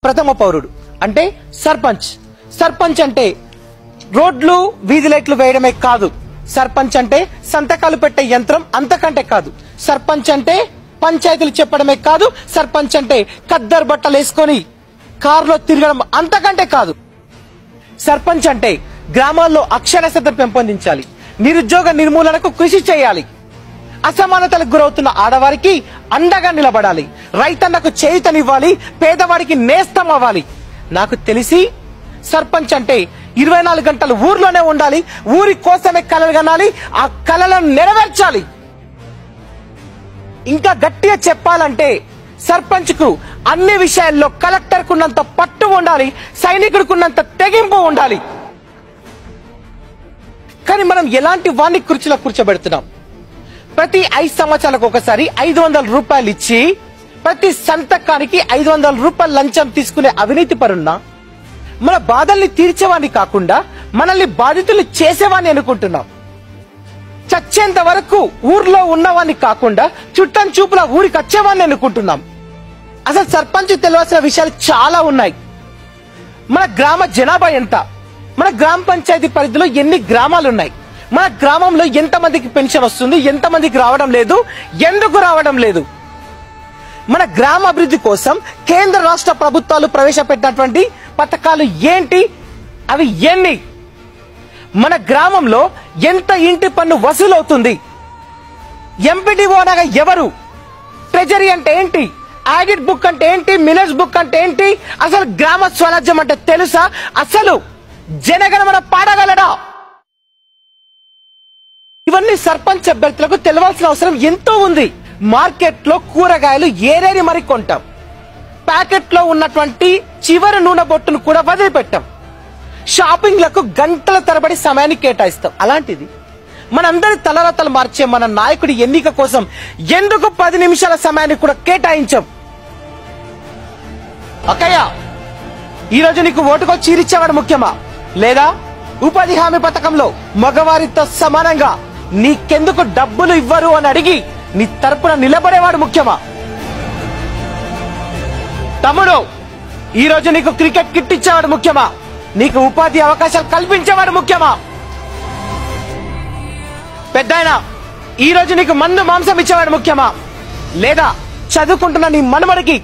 ప్రథమ పౌరుడు అంటే సర్పంచ్. సర్పంచ్ అంటే రోడ్లు వీధి లైట్లు వేయడమే కాదు. సర్పంచ్ అంటే సంతకాలు పెట్టే యంత్రం అంతకంటే కాదు. సర్పంచ్ అంటే పంచాయతీలు చెప్పడమే కాదు. సర్పంచ్ అంటే ఖద్దరు బట్టలు వేసుకొని కారులో తిరగడం అంతకంటే కాదు. సర్పంచ్ అంటే గ్రామాల్లో అక్షరాస్యత పెంపొందించాలి, నిరుద్యోగ నిర్మూలనకు కృషి చేయాలి, అసమానతలకు గురవుతున్న ఆడవారికి అండగా నిలబడాలి, రైతన్నకు చేయూతనివ్వాలి, పేదవాడికి నేస్తం అవ్వాలి. నాకు తెలిసి సర్పంచ్ అంటే 24 గంటలు ఊర్లోనే ఉండాలి, ఊరి కోసమే కలలు కనాలి, ఆ కలలను నెరవేర్చాలి. ఇంకా గట్టిగా చెప్పాలంటే సర్పంచ్ కు అన్ని విషయాల్లో కలెక్టర్ కున్నంత పట్టు ఉండాలి, సైనికుడికున్నంత తెగింపు ఉండాలి. కానీ మనం ఎలాంటి వాణ్ణి కుర్చీలో కూర్చోబెడుతున్నాం? ప్రతి 5 సంవత్సరాలకు ఒకసారి 500 రూపాయలు ఇచ్చి ప్రతి సంతకానికి 500 రూపాయలు లంచం తీసుకునే అవినీతి పరున్నా మన బాధల్ని తీర్చేవాడిని కాకుండా మనల్ని బాధితులు చేసేవాడిని అనుకుంటున్నాం. చచ్చేంత వరకు ఊర్లో ఉన్నవాడిని కాకుండా చుట్టం చూపుల ఊరికి వచ్చేవాడిని అనుకుంటున్నాం. అసలు సర్పంచ్ తెలియాల్సిన విషయాలు చాలా ఉన్నాయి. మన గ్రామ జనాభా ఎంత, మన గ్రామ పంచాయతీ పరిధిలో ఎన్ని గ్రామాలు ఉన్నాయి, మన గ్రామంలో ఎంతమందికి పెన్షన్ వస్తుంది, ఎంతమందికి రావడం లేదు, ఎందుకు రావడం లేదు, మన గ్రామ అభివృద్ధి కోసం కేంద్ర రాష్ట్ర ప్రభుత్వాలు ప్రవేశపెట్టినటువంటి పథకాలు ఏంటి, అవి ఎన్ని, మన గ్రామంలో ఎంత ఇంటి పన్ను వసూలవుతుంది, ఎంపీడీఓ అనగా ఎవరు, ట్రెజరీ అంటే ఏంటి, ఆడిట్ బుక్ అంటే ఏంటి, మినర్స్ బుక్ అంటే ఏంటి, అసలు గ్రామ స్వరాజ్యం అంటే తెలుసా, అసలు జనగణమన పాడగలడా? ఇవన్నీ సర్పంచ్ అభ్యర్థులకు తెలవాల్సిన అవసరం ఎంతో ఉంది. మార్కెట్ లో కూరగాయలు ఏరేరి మరి కొంటాం, ప్యాకెట్ లో ఉన్నటువంటి చివరి నూనె బొట్టును కూడా వదిలిపెట్టాం, షాపింగ్ లకు గంటల తరబడి సమయాన్ని కేటాయిస్తాం. అలాంటిది మనందరి తలరాతలు మార్చే మన నాయకుడి ఎన్నిక కోసం ఎందుకు 10 నిమిషాల సమయాన్ని కూడా కేటాయించాం? అక్కయ్య, ఈరోజు నీకు ఓటుకో చీరిచ్చేవాడు ముఖ్యమా, లేదా ఉపాధి హామీ పథకంలో మగవారితో సమానంగా నీకెందుకు డబ్బులు ఇవ్వరు అని అడిగి నీ తరపున నిలబడేవాడు ముఖ్యమా? తమ్ముడు, ఈరోజు నీకు క్రికెట్ కిట్ ఇచ్చేవాడు ముఖ్యమా, నీకు ఉపాధి అవకాశాలు కల్పించేవాడు ముఖ్యమా? పెద్దాయన, ఈరోజు నీకు మందు మాంసం ఇచ్చేవాడు ముఖ్యమా, లేదా చదువుకుంటున్న నీ మనమడికి